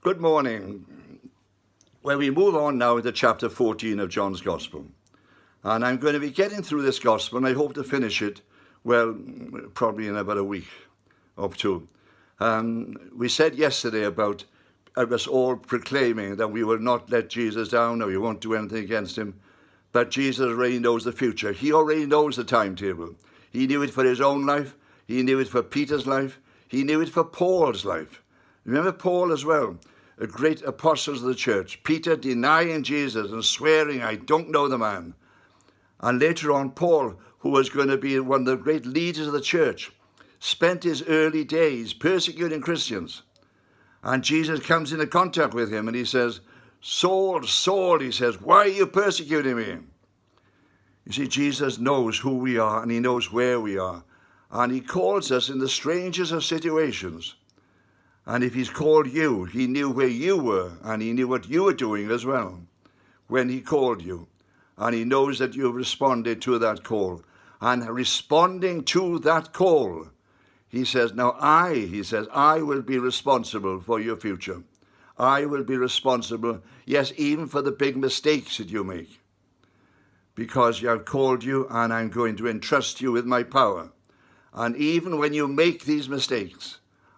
Good morning. Well, we move on now to chapter 14 of John's Gospel. And I'm going to be getting through this Gospel, and I hope to finish it, well, probably in about a week or two. We said yesterday about us all proclaiming that we will not let Jesus down, or we won't do anything against him. But Jesus already knows the future. He already knows the timetable. He knew it for his own life. He knew it for Peter's life. He knew it for Paul's life. Remember Paul as well, a great apostle of the church. Peter denying Jesus and swearing, I don't know the man. And later on, Paul, who was going to be one of the great leaders of the church, spent his early days persecuting Christians. And Jesus comes into contact with him and he says, Saul, Saul, he says, why are you persecuting me? You see, Jesus knows who we are and he knows where we are. And he calls us in the strangest of situations. And if he's called you, he knew where you were and he knew what you were doing as well when he called you. And he knows that you've responded to that call. And responding to that call, he says, now I will be responsible for your future. I will be responsible, yes, even for the big mistakes that you make. Because I've called you and I'm going to entrust you with my power. And even when you make these mistakes,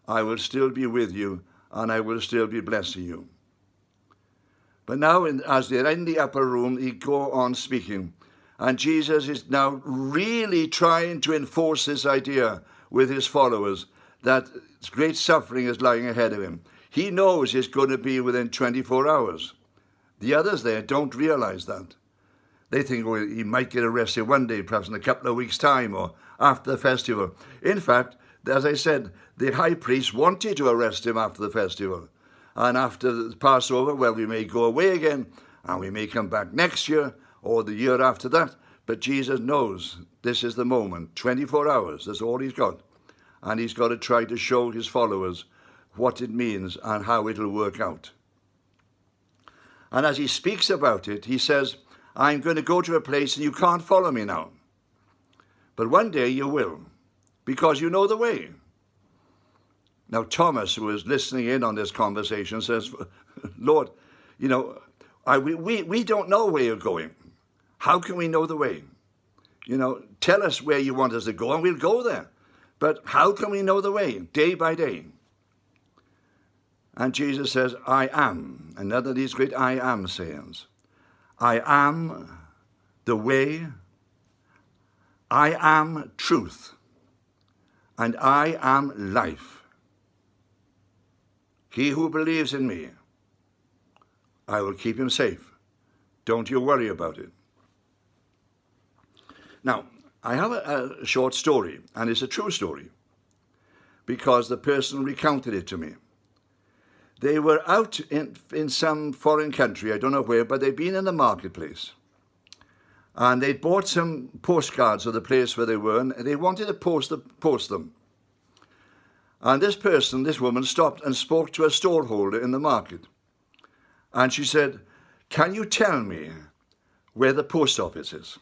I will still be with you and I will still be blessing you. But now, as they're in the upper room, he go on speaking. And Jesus is now really trying to enforce this idea with his followers that great suffering is lying ahead of him. He knows it's going to be within 24 hours. The others there don't realize that. They think, well, he might get arrested one day, perhaps in a couple of weeks' time or after the festival. In fact, as I said, the high priest wanted to arrest him after the festival. And after the Passover, well, we may go away again and we may come back next year or the year after that. But Jesus knows this is the moment, 24 hours, that's all he's got. And he's got to try to show his followers what it means and how it'll work out. And as he speaks about it, he says, I'm going to go to a place and you can't follow me now. But one day you will, because you know the way. Now Thomas, who was listening in on this conversation, says, Lord, you know, we don't know where you're going. How can we know the way? You know, tell us where you want us to go and we'll go there. But how can we know the way, day by day? And Jesus says, I am. Another of these great I am sayings. I am the way, I am truth, and I am life. He who believes in me, I will keep him safe. Don't you worry about it. Now, I have a short story, and it's a true story, because the person recounted it to me. They were out in some foreign country, I don't know where, but they'd been in the marketplace. And they'd bought some postcards of the place where they were, and they wanted to post them. And this woman, stopped and spoke to a storeholder in the market. And she said, can you tell me where the post office is?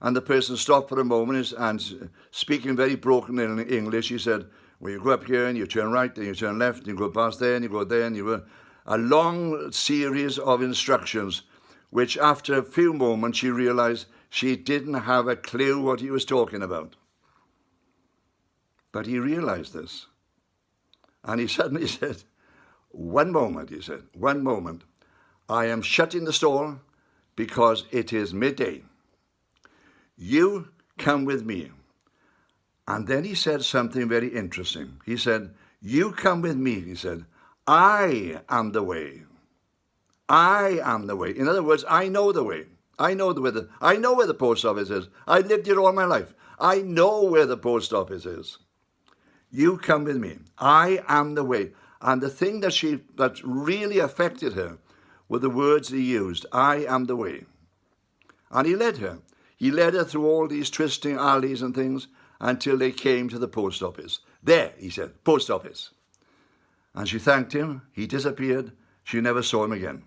And the person stopped for a moment and speaking very broken English, he said, well, you go up here and you turn right, then you turn left, and you go past there and you go there, and you go. A long series of instructions, which after a few moments she realized she didn't have a clue what he was talking about. But he realized this. And he suddenly said, one moment, he said, one moment. I am shutting the store because it is midday. You come with me. And then he said something very interesting. He said, you come with me, he said. I am the way. I am the way. In other words, I know the way. I know where the post office is. I lived here all my life. I know where the post office is. You come with me. I am the way. And the thing that really affected her were the words he used. I am the way. And he led her. He led her through all these twisting alleys and things until they came to the post office. There, he said, post office. And she thanked him. He disappeared. She never saw him again.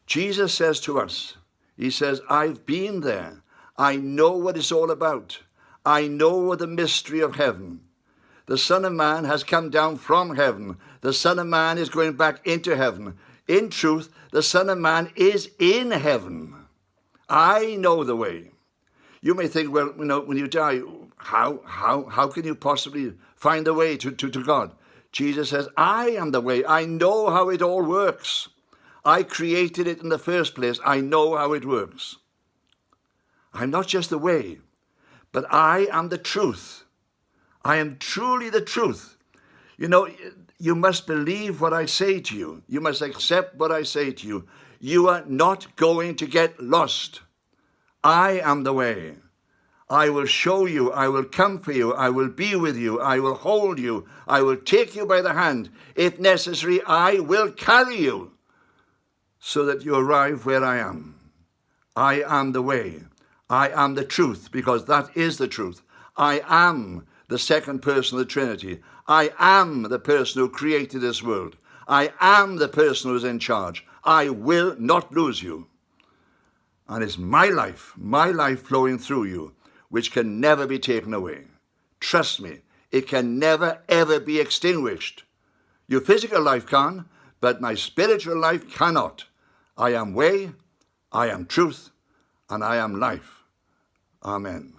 Jesus says to us, he says, I've been there. I know what it's all about. I know the mystery of heaven. The Son of Man has come down from heaven. The Son of Man is going back into heaven. In truth, the Son of Man is in heaven. I know the way. You may think, well, when you die, how can you possibly find the way to God? Jesus says, I am the way. I know how it all works. I created it in the first place. I know how it works. I'm not just the way, but I am the truth. I am truly the truth. You must believe what I say to you. You must accept what I say to you. You are not going to get lost. I am the way. I will show you. I will come for you. I will be with you. I will hold you. I will take you by the hand. If necessary, I will carry you so that you arrive where I am. I am the way. I am the truth, because that is the truth. I am the second person of the Trinity. I am the person who created this world. I am the person who is in charge. I will not lose you. And it's my life flowing through you, which can never be taken away. Trust me, it can never, ever be extinguished. Your physical life can, but my spiritual life cannot. I am way, I am truth, and I am life. Amen.